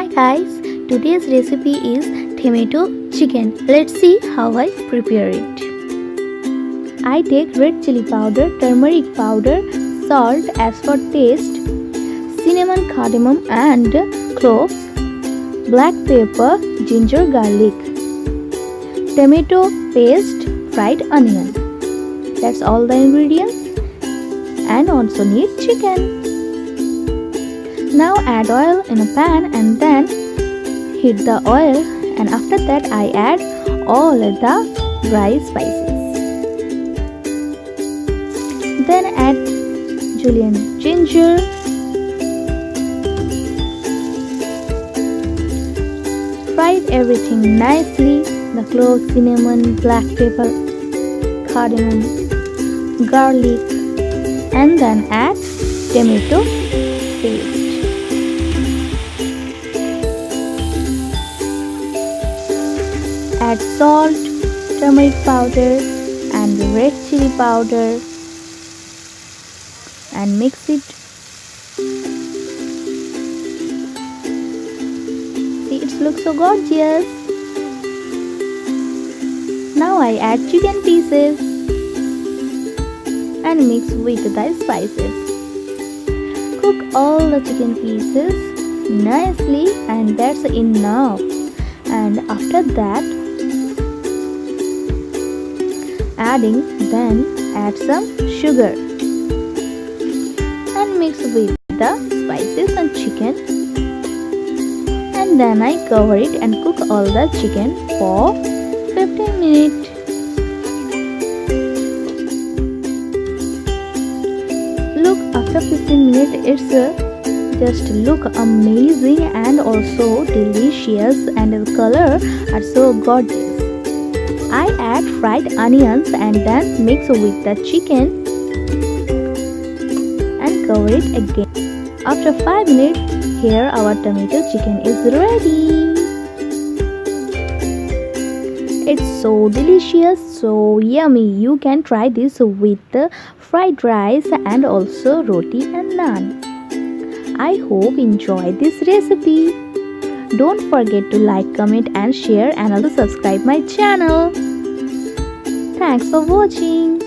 Hi guys, today's recipe is tomato chicken. Let's see how I prepare it. I take red chili powder, turmeric powder, salt as per taste, cinnamon, cardamom and cloves, black pepper, ginger, garlic, tomato paste, fried onion. That's all the ingredients, and also need chicken. Now add oil in a pan and then heat the oil, and after that I add all the dry spices. Then add julienne ginger, fried everything nicely, the cloves, cinnamon, black pepper, cardamom, garlic, and then add tomato paste. Add salt, turmeric powder and red chili powder and mix it. See, it looks so gorgeous. Now I add chicken pieces and mix with the spices. Cook all the chicken pieces nicely, and that's enough. And after that, then add some sugar and mix with the spices and chicken, and then I cover it and cook all the chicken for 15 minutes. Look, after 15 minutes it's just look amazing and also delicious, and the color are so gorgeous. I add fried onions and then mix with the chicken and cover it again. After 5 minutes, here our tomato chicken is ready. It's so delicious, so yummy. You can try this with the fried rice and also roti and naan. I hope you enjoy this recipe. Don't forget to like, comment and share, and also subscribe my channel. Thanks for watching.